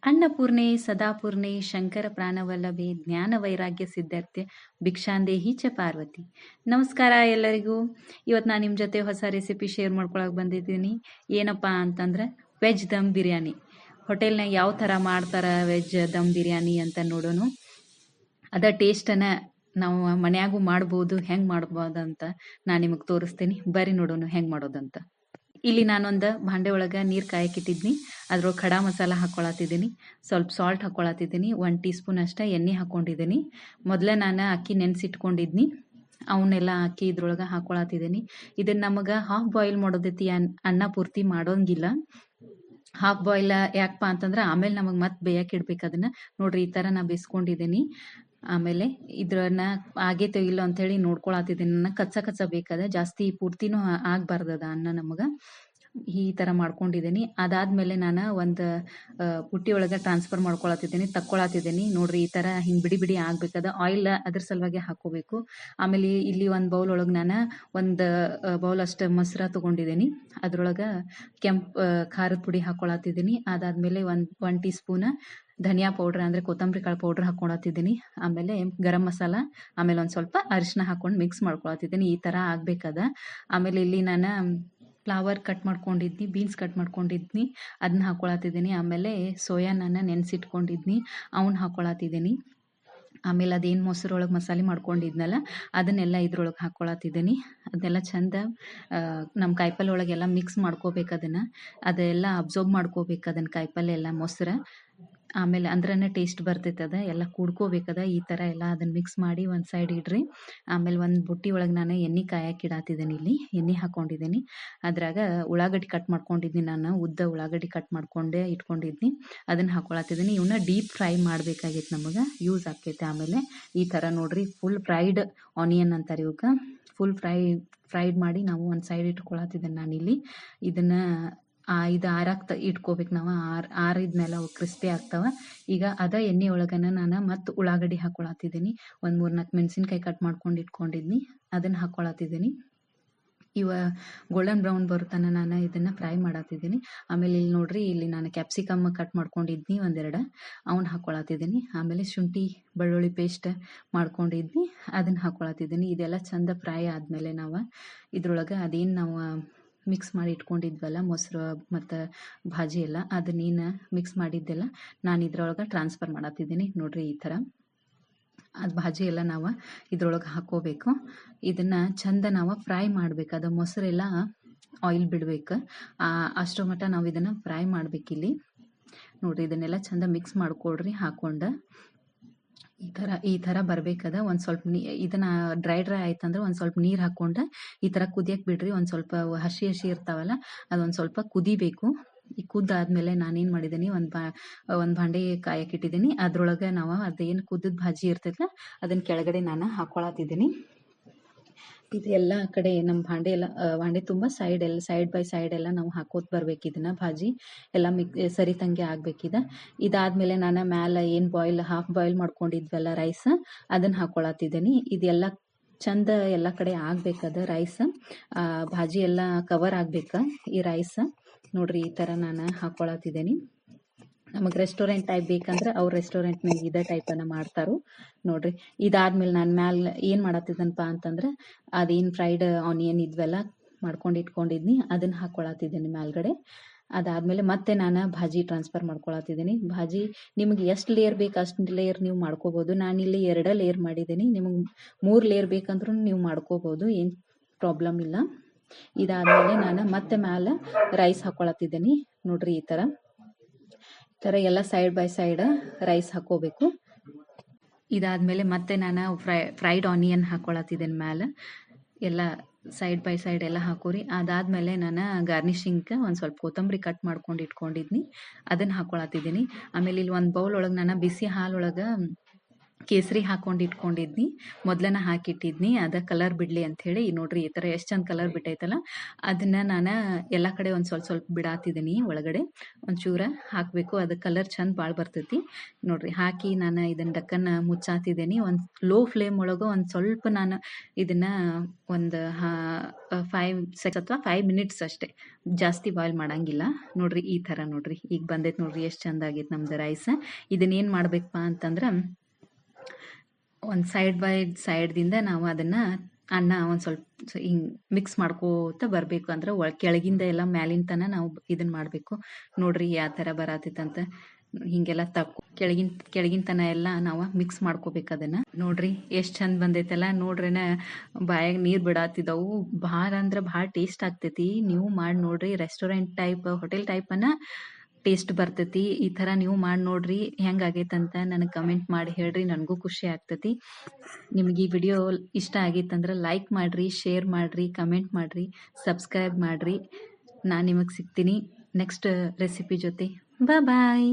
ಅನ್ನಪೂರ್ಣೆ ಸದಾಪೂರ್ಣೆ ಶಂಕರ ಪ್ರಾಣವಲ್ಲಭೆ ಜ್ಞಾನ ವೈರಾಗ್ಯ ಸಿದ್ಧಾರ್ಥೆ ಭಿಕ್ಷಾಂದೇಹಿ ಚ ಪಾರ್ವತಿ. ನಮಸ್ಕಾರ ಎಲ್ಲರಿಗೂ. ಇವತ್ತು ನಾನು ನಿಮ್ಮ ಜೊತೆ ಹೊಸ ರೆಸಿಪಿ ಶೇರ್ ಮಾಡ್ಕೊಳಕ್ಕೆ ಬಂದಿದ್ದೀನಿ. ಏನಪ್ಪ ಅಂತಂದ್ರೆ ವೆಜ್ ದಮ್ ಬಿರಿಯಾನಿ. ಹೋಟೆಲ್ನಾಗ ಯಾವ ಥರ ಮಾಡ್ತಾರೆ ವೆಜ್ ದಮ್ ಬಿರಿಯಾನಿ ಅಂತ ನೋಡೋಣ. ಅದ ಟೇಸ್ಟನ್ನು ನಾವು ಮನ್ಯಾಗೂ ಮಾಡ್ಬೋದು, ಹೆಂಗೆ ಮಾಡ್ಬೋದು ಅಂತ ನಾನು ನಿಮಗೆ ತೋರಿಸ್ತೀನಿ. ಬರ್ರಿ ನೋಡೋಣ ಹೆಂಗೆ ಮಾಡೋದಂತ. ಇಲ್ಲಿ ನಾನೊಂದು ಭಾಂಡೆ ಒಳಗೆ ನೀರು ಕಾಯಕ್ಕಿಟ್ಟಿದ್ನಿ. ಅದ್ರೊಳಗೆ ಖಡಾ ಮಸಾಲ ಹಾಕ್ಕೊಳತ್ತಿದ್ದೀನಿ, ಸ್ವಲ್ಪ ಸಾಲ್ಟ್ ಹಾಕ್ಕೊಳತ್ತಿದ್ದೀನಿ, 1 ಟೀ ಸ್ಪೂನ್ ಅಷ್ಟೇ ಎಣ್ಣೆ ಹಾಕ್ಕೊಂಡಿದ್ದೀನಿ. ಮೊದಲೇ ನಾನು ಅಕ್ಕಿ ನೆನೆಸಿಟ್ಕೊಂಡಿದ್ನಿ, ಅವನ್ನೆಲ್ಲ ಅಕ್ಕಿ ಇದ್ರೊಳಗೆ ಹಾಕ್ಕೊಳತ್ತಿದ್ದೀನಿ. ಇದನ್ನು ನಮಗೆ ಹಾಫ್ ಬಾಯ್ಲ್ ಮಾಡೋದೈತಿ, ಅನ್ನ ಪೂರ್ತಿ ಮಾಡೋಂಗಿಲ್ಲ. ಹಾಫ್ ಬಾಯ್ಲ್ ಯಾಕಪ್ಪ ಅಂತಂದ್ರೆ ಆಮೇಲೆ ನಮಗೆ ಮತ್ತೆ ಬೇಯಕ್ಕೆ ಇಡ್ಬೇಕು ಅದನ್ನು. ನೋಡ್ರಿ ಈ ಥರ ನಾ ಬೇಯಿಸ್ಕೊಂಡಿದ್ದೀನಿ. ಆಮೇಲೆ ಇದ್ರನ್ನ ಆಗೈತೋ ಇಲ್ಲ ಅಂಥೇಳಿ ನೋಡ್ಕೊಳತ್ತಿದ್ದೀನಿ. ನಾನು ಕಚ್ಚ ಬೇಕಾದ ಜಾಸ್ತಿ ಪೂರ್ತಿನೂ ಆಗಬಾರ್ದದ ಅನ್ನ ನಮಗೆ. ಈ ಥರ ಮಾಡ್ಕೊಂಡಿದ್ದೀನಿ. ಅದಾದಮೇಲೆ ನಾನು ಒಂದು ಪುಟ್ಟಿ ಒಳಗೆ ಟ್ರಾನ್ಸ್ಫರ್ ಮಾಡ್ಕೊಳತ್ತಿದ್ದೀನಿ, ತಕ್ಕೊಳತ್ತಿದ್ದೀನಿ. ನೋಡ್ರಿ ಈ ಥರ ಹಿಂಗೆ ಬಿಡಿ ಬಿಡಿ ಆಗಬೇಕದ. ಆಯಿಲ್ ಅದ್ರ ಸಲುವಾಗಿ ಹಾಕ್ಕೋಬೇಕು. ಆಮೇಲೆ ಇಲ್ಲಿ ಒಂದು ಬೌಲ್ ಒಳಗೆ ನಾನು ಒಂದು ಬೌಲ್ ಅಷ್ಟು ಮೊಸರು ತೊಗೊಂಡಿದ್ದೀನಿ. ಅದ್ರೊಳಗೆ ಖಾರದ ಪುಡಿ ಹಾಕ್ಕೊಳತ್ತಿದ್ದೀನಿ. ಅದಾದಮೇಲೆ ಒನ್ ಟೀ ಸ್ಪೂನ್ ಧನಿಯಾ ಪೌಡ್ರ್ ಅಂದರೆ ಕೊತ್ತಂಬರಿ ಕಾಳು ಪೌಡ್ರ್ ಹಾಕ್ಕೊಳತ್ತಿದ್ದೀನಿ. ಆಮೇಲೆ ಗರಂ ಮಸಾಲ, ಆಮೇಲೆ ಒಂದು ಸ್ವಲ್ಪ ಅರಿಶಿನ ಹಾಕ್ಕೊಂಡು ಮಿಕ್ಸ್ ಮಾಡ್ಕೊಳತ್ತಿದ್ದೀನಿ. ಈ ಥರ ಆಗಬೇಕದ. ಆಮೇಲೆ ಇಲ್ಲಿ ನಾನು ಫ್ಲವರ್ ಕಟ್ ಮಾಡ್ಕೊಂಡಿದ್ನಿ, ಬೀನ್ಸ್ ಕಟ್ ಮಾಡ್ಕೊಂಡಿದ್ನಿ, ಅದನ್ನ ಹಾಕ್ಕೊಳತ್ತಿದ್ದೀನಿ. ಆಮೇಲೆ ಸೋಯಾ ನಾನು ನೆನೆಸಿಟ್ಕೊಂಡಿದ್ನಿ, ಅವನ್ನ ಹಾಕ್ಕೊಳತ್ತಿದ್ದೀನಿ. ಆಮೇಲೆ ಅದೇನು ಮೊಸರೊಳಗೆ ಮಸಾಲೆ ಮಾಡ್ಕೊಂಡಿದ್ನಲ್ಲ ಅದನ್ನೆಲ್ಲ ಇದ್ರೊಳಗೆ ಹಾಕ್ಕೊಳತ್ತಿದ್ದೀನಿ. ಅದನ್ನೆಲ್ಲ ಚಂದ ನಮ್ಮ ಕಾಯಿಪಲ್ಲೆ ಒಳಗೆಲ್ಲ ಮಿಕ್ಸ್ ಮಾಡ್ಕೋಬೇಕು. ಅದೆಲ್ಲ ಅಬ್ಸರ್ವ್ ಮಾಡ್ಕೋಬೇಕು ಅದನ್ನು, ಕಾಯಿಪಲ್ಲೆ ಎಲ್ಲ ಮೊಸರು. ಆಮೇಲೆ ಅಂದ್ರೇ ಟೇಸ್ಟ್ ಬರ್ತೈತದ. ಎಲ್ಲ ಕೂಡ್ಕೋಬೇಕದ. ಈ ಥರ ಎಲ್ಲ ಅದನ್ನು ಮಿಕ್ಸ್ ಮಾಡಿ ಒಂದು ಸೈಡ್ ಇಡ್ರಿ. ಆಮೇಲೆ ಒಂದು ಬುಟ್ಟಿ ಒಳಗೆ ನಾನು ಎಣ್ಣೆ ಕಾಯಕ್ಕೆ ಇಡತ್ತಿದ್ದೀನಿ. ಇಲ್ಲಿ ಎಣ್ಣೆ ಹಾಕ್ಕೊಂಡಿದ್ದೀನಿ. ಅದ್ರಾಗ ಉಳ್ಳಾಗಡ್ಡಿ ಕಟ್ ಮಾಡ್ಕೊಂಡಿದ್ದೀನಿ, ನಾನು ಉದ್ದ ಉಳ್ಳಾಗಡ್ಡಿ ಕಟ್ ಮಾಡ್ಕೊಂಡೆ ಇಟ್ಕೊಂಡಿದ್ನಿ, ಅದನ್ನು ಹಾಕ್ಕೊಳತ್ತಿದ್ದೀನಿ. ಇವನ್ನ ಡೀಪ್ ಫ್ರೈ ಮಾಡಬೇಕಾಗೈತೆ, ನಮಗೆ ಯೂಸ್ ಆಕೈತೆ. ಆಮೇಲೆ ಈ ಥರ ನೋಡ್ರಿ ಫುಲ್ ಫ್ರೈಡ್ ಆನಿಯನ್ ಅಂತಾರೆ ಇವಕ್ಕೆ. ಫುಲ್ ಫ್ರೈಡ್ ಮಾಡಿ ನಾವು ಒಂದು ಸೈಡ್ ಇಟ್ಕೊಳತ್ತಿದ್ದೀನಿ ನಾನಿಲ್ಲಿ. ಇದನ್ನು ಇದು ಆರಾಕ್ತ ಇಟ್ಕೋಬೇಕು ನಾವು. ಆರಿದ್ಮೇಲೆ ಅವು ಕ್ರಿಸ್ಪಿ ಆಗ್ತಾವೆ. ಈಗ ಅದ ಎಣ್ಣೆ ಒಳಗನ ನಾನು ಮತ್ತು ಉಳ್ಳಾಗಡ್ಡಿ ಹಾಕ್ಕೊಳತ್ತಿದ್ದೀನಿ. ಒಂದು 3-4 ಮೆಣಸಿನ್ಕಾಯಿ ಕಟ್ ಮಾಡ್ಕೊಂಡು ಇಟ್ಕೊಂಡಿದ್ನಿ, ಅದನ್ನು ಹಾಕ್ಕೊಳತ್ತಿದ್ದೀನಿ. ಇವ ಗೋಲ್ಡನ್ ಬ್ರೌನ್ ಬರುತ್ತಾನೆ ನಾನು ಇದನ್ನು ಫ್ರೈ ಮಾಡತ್ತಿದ್ದೀನಿ. ಆಮೇಲೆ ಇಲ್ಲಿ ನೋಡ್ರಿ, ಇಲ್ಲಿ ನಾನು ಕ್ಯಾಪ್ಸಿಕಮ್ ಕಟ್ ಮಾಡ್ಕೊಂಡಿದ್ನಿ ಒಂದೆರಡು, ಅವನ್ನ ಹಾಕ್ಕೊಳತ್ತಿದ್ದೀನಿ. ಆಮೇಲೆ ಶುಂಠಿ ಬೆಳ್ಳುಳ್ಳಿ ಪೇಸ್ಟ್ ಮಾಡ್ಕೊಂಡಿದ್ನಿ, ಅದನ್ನು ಹಾಕ್ಕೊಳತ್ತಿದ್ದೀನಿ. ಇದೆಲ್ಲ ಚಂದ ಫ್ರೈ ಆದಮೇಲೆ ನಾವು ಇದ್ರೊಳಗೆ ಅದೇನು ನಾವು ಮಿಕ್ಸ್ ಮಾಡಿ ಇಟ್ಕೊಂಡಿದ್ವಲ್ಲ ಮೊಸರು ಮತ್ತು ಭಾಜಿ ಎಲ್ಲ, ಅದನ್ನೇನು ಮಿಕ್ಸ್ ಮಾಡಿದ್ದೆಲ್ಲ ನಾನು ಇದ್ರೊಳಗೆ ಟ್ರಾನ್ಸ್ಫರ್ ಮಾಡತ್ತಿದ್ದೀನಿ. ನೋಡ್ರಿ ಈ ಥರ ಅದು ಭಾಜಿ ಎಲ್ಲ ನಾವು ಇದ್ರೊಳಗೆ ಹಾಕ್ಕೋಬೇಕು. ಇದನ್ನು ಚಂದ ನಾವು ಫ್ರೈ ಮಾಡಬೇಕು. ಅದು ಮೊಸರೆಲ್ಲ ಆಯಿಲ್ ಬಿಡಬೇಕು, ಅಷ್ಟರ ಮಟ್ಟ ನಾವು ಇದನ್ನು ಫ್ರೈ ಮಾಡಬೇಕಿಲ್ಲಿ. ನೋಡ್ರಿ ಇದನ್ನೆಲ್ಲ ಚಂದ ಮಿಕ್ಸ್ ಮಾಡ್ಕೊಳ್ರಿ ಹಾಕ್ಕೊಂಡು. ಈ ಥರ ಬರಬೇಕದ. ಒಂದು ಸ್ವಲ್ಪ ಇದನ್ನು ಡ್ರೈ ಆಯ್ತಂದ್ರೆ ಒಂದು ಸ್ವಲ್ಪ ನೀರು ಹಾಕ್ಕೊಂಡು ಈ ಥರ ಕುದಿಯಕ್ಕೆ ಬಿಡ್ರಿ. ಒಂದು ಸ್ವಲ್ಪ ಹಸಿ ಇರ್ತಾವಲ್ಲ, ಅದೊಂದು ಸ್ವಲ್ಪ ಕುದಿಬೇಕು. ಈ ಕುದ್ದಾದ್ಮೇಲೆ ನಾನೇನು ಮಾಡಿದ್ದೀನಿ, ಒಂದು ಭಾಂಡೆ ಕಾಯಕ್ಕೆ ಇಟ್ಟಿದ್ದೀನಿ. ಅದ್ರೊಳಗೆ ನಾವು ಅದೇನು ಕುದ್ದದ ಭಾಜಿ ಇರ್ತೈತಲ್ಲ ಅದನ್ನು ಕೆಳಗಡೆ ನಾನು ಹಾಕ್ಕೊಳತ್ತಿದ್ದೀನಿ. ಇದು ಎಲ್ಲ ಕಡೆ ನಮ್ಮ ಭಾಂಡೆ ತುಂಬ ಸೈಡ್ ಬೈ ಸೈಡ್ ಎಲ್ಲ ನಾವು ಹಾಕೋತ ಬರ್ಬೇಕು. ಇದನ್ನು ಭಾಜಿ ಎಲ್ಲ ಸರಿತಂಗೆ ಆಗ್ಬೇಕಿದೆ. ಇದಾದಮೇಲೆ ನಾನು ಮ್ಯಾಲೆ ಏನು ಹಾಫ್ ಬಾಯ್ಲ್ ಮಾಡ್ಕೊಂಡಿದ್ವಲ್ಲ ರೈಸ್, ಅದನ್ನು ಹಾಕ್ಕೊಳತ್ತಿದ್ದೀನಿ. ಇದೆಲ್ಲ ಚಂದ ಎಲ್ಲ ಕಡೆ ಆಗ್ಬೇಕದ ರೈಸ್. ಭಾಜಿ ಎಲ್ಲ ಕವರ್ ಆಗ್ಬೇಕು ಈ ರೈಸ್. ನೋಡ್ರಿ ಈ ಥರ ನಾನು ಹಾಕ್ಕೊಳತ್ತಿದ್ದೀನಿ. ನಮಗೆ ರೆಸ್ಟೋರೆಂಟ್ ಟೈಪ್ ಬೇಕಂದ್ರೆ ಅವ್ರು ರೆಸ್ಟೋರೆಂಟ್ನಾಗ ಇದೇ ಟೈಪನ್ನು ಮಾಡ್ತಾರೋ. ನೋಡ್ರಿ ಇದಾದ್ಮೇಲೆ ನಾನು ಮ್ಯಾಲೆ ಏನು ಮಾಡತ್ತಿದ್ದನಪ್ಪ ಅಂತಂದ್ರೆ ಅದೇನು ಫ್ರೈಡ್ ಆನಿಯನ್ ಇದ್ವೆಲ್ಲ ಮಾಡ್ಕೊಂಡು ಇಟ್ಕೊಂಡಿದ್ನಿ, ಅದನ್ನು ಹಾಕ್ಕೊಳತ್ತಿದ್ದೀನಿ ಮೇಲ್ಗಡೆ. ಅದಾದಮೇಲೆ ಮತ್ತೆ ನಾನು ಭಾಜಿ ಟ್ರಾನ್ಸ್ಫರ್ ಮಾಡ್ಕೊಳತ್ತಿದ್ದೀನಿ. ಭಾಜಿ ನಿಮಗೆ ಎಷ್ಟು ಲೇಯರ್ ಬೇಕು ಅಷ್ಟು ಲೇಯರ್ ನೀವು ಮಾಡ್ಕೋಬೋದು. ನಾನಿಲ್ಲಿ 2 ಲೇಯರ್ ಮಾಡಿದ್ದೀನಿ. ನಿಮಗೆ 3 ಲೇಯರ್ ಬೇಕಂದ್ರೂ ನೀವು ಮಾಡ್ಕೋಬೋದು, ಏನು ಪ್ರಾಬ್ಲಮ್ ಇಲ್ಲ. ಇದಾದಮೇಲೆ ನಾನು ಮತ್ತೆ ಮ್ಯಾಲೆ ರೈಸ್ ಹಾಕ್ಕೊಳತ್ತಿದ್ದೀನಿ. ನೋಡ್ರಿ ಈ ಥರ ಎಲ್ಲ ಸೈಡ್ ಬೈ ಸೈಡ್ ರೈಸ್ ಹಾಕ್ಕೋಬೇಕು. ಇದಾದಮೇಲೆ ಮತ್ತೆ ನಾನು ಫ್ರೈಡ್ ಆನಿಯನ್ ಹಾಕ್ಕೊಳತ್ತಿದ್ದೀನಿ ಮ್ಯಾಲೆ. ಎಲ್ಲ ಸೈಡ್ ಬೈ ಸೈಡ್ ಎಲ್ಲ ಹಾಕೋರಿ. ಅದಾದಮೇಲೆ ನಾನು ಗಾರ್ನಿಷಿಂಗ್ಗೆ ಒಂದು ಸ್ವಲ್ಪ ಕೊತ್ತಂಬರಿ ಕಟ್ ಮಾಡ್ಕೊಂಡು ಇಟ್ಕೊಂಡಿದ್ನಿ, ಅದನ್ನು ಹಾಕ್ಕೊಳತ್ತಿದ್ದೀನಿ. ಆಮೇಲೆ ಇಲ್ಲಿ ಒಂದು ಬೌಲ್ ಒಳಗೆ ನಾನು ಬಿಸಿ ಹಾಲೊಳಗೆ ಕೇಸರಿ ಹಾಕೊಂಡು ಇಟ್ಕೊಂಡಿದ್ನಿ, ಮೊದಲನ ಹಾಕಿಟ್ಟಿದ್ನಿ ಅದ ಕಲರ್ ಬಿಡಲಿ ಅಂಥೇಳಿ. ನೋಡ್ರಿ ಈ ಥರ ಎಷ್ಟು ಚಂದ ಕಲರ್ ಬಿಟ್ಟೈತಲ್ಲ, ಅದನ್ನ ನಾನು ಎಲ್ಲ ಕಡೆ ಒಂದು ಸ್ವಲ್ಪ ಸ್ವಲ್ಪ ಬಿಡಾತಿದ್ದೀನಿ. ಒಳಗಡೆ ಒಂಚೂರ ಹಾಕಬೇಕು, ಅದು ಕಲರ್ ಚಂದ ಭಾಳ ಬರ್ತೈತಿ. ನೋಡ್ರಿ ಹಾಕಿ ನಾನು ಇದನ್ನ ಡಕ್ಕನ್ನ ಮುಚ್ಚಾತಿದ್ದೀನಿ. ಒಂದು ಲೋ ಫ್ಲೇಮ್ ಒಳಗೆ ಒಂದು ಸ್ವಲ್ಪ ನಾನು ಇದನ್ನ ಒಂದು 5 ಸೆಕೆಂಡ್ಸ್ ಅಥವಾ 5 ಮಿನಿಟ್ಸ್ ಅಷ್ಟೇ, ಜಾಸ್ತಿ ಬಾಯ್ಲ್ ಮಾಡಂಗಿಲ್ಲ. ನೋಡ್ರಿ ಈ ಥರ ನೋಡ್ರಿ ಈಗ ಬಂದೈತೆ ನೋಡ್ರಿ, ಎಷ್ಟು ಚಂದ ಆಗೈತೆ ನಮ್ದು ರೈಸ್. ಇದನ್ನೇನು ಮಾಡ್ಬೇಕಪ್ಪ ಅಂತಂದ್ರೆ, ಒಂದು ಸೈಡ್ ಬೈ ಸೈಡ್ದಿಂದ ನಾವು ಅದನ್ನು ಅನ್ನ ಒಂದು ಸ್ವಲ್ಪ ಹಿಂಗೆ ಮಿಕ್ಸ್ ಮಾಡ್ಕೋತ ಬರಬೇಕು. ಅಂದ್ರೆ ಕೆಳಗಿಂದ ಎಲ್ಲ ಮ್ಯಾಲಿನ ತನ ನಾವು ಇದನ್ನ ಮಾಡಬೇಕು. ನೋಡ್ರಿ ಯಾವ ಥರ ಬರತೈತಂತ, ಹಿಂಗೆಲ್ಲ ಕೆಳಗಿನ ತನ ಎಲ್ಲ ನಾವು ಮಿಕ್ಸ್ ಮಾಡ್ಕೋಬೇಕು ಅದನ್ನು. ನೋಡ್ರಿ ಎಷ್ಟು ಚಂದ ಬಂದೈತಲ್ಲ, ನೋಡ್ರಿನ ಬಾಯಾಗ ನೀರು ಬಿಡಾತಿದ್ದವು. ಭಾಳ ಅಂದ್ರೆ ಭಾಳ ಟೇಸ್ಟ್ ಆಗ್ತೈತಿ. ನೀವು ಮಾಡಿ ನೋಡ್ರಿ, ರೆಸ್ಟೋರೆಂಟ್ ಟೈಪ್, ಹೋಟೆಲ್ ಟೈಪನ್ನ ಟೇಸ್ಟ್ ಬರ್ತೈತಿ. ಈ ಥರ ನೀವು ಮಾಡಿ ನೋಡ್ರಿ, ಹೆಂಗಾಗೈತಂತ ನನಗೆ ಕಮೆಂಟ್ ಮಾಡಿ ಹೇಳ್ರಿ, ನನಗೂ ಖುಷಿ ಆಗ್ತೈತಿ. ನಿಮ್ಗೆ ಈ ವಿಡಿಯೋ ಇಷ್ಟ ಆಗೈತಂದ್ರೆ ಲೈಕ್ ಮಾಡಿರಿ, ಶೇರ್ ಮಾಡಿರಿ, ಕಮೆಂಟ್ ಮಾಡಿರಿ, ಸಬ್ಸ್ಕ್ರೈಬ್ ಮಾಡಿರಿ. ನಾನು ನಿಮಗೆ ಸಿಗ್ತೀನಿ ನೆಕ್ಸ್ಟ್ ರೆಸಿಪಿ ಜೊತೆ. ಬಾಯ್.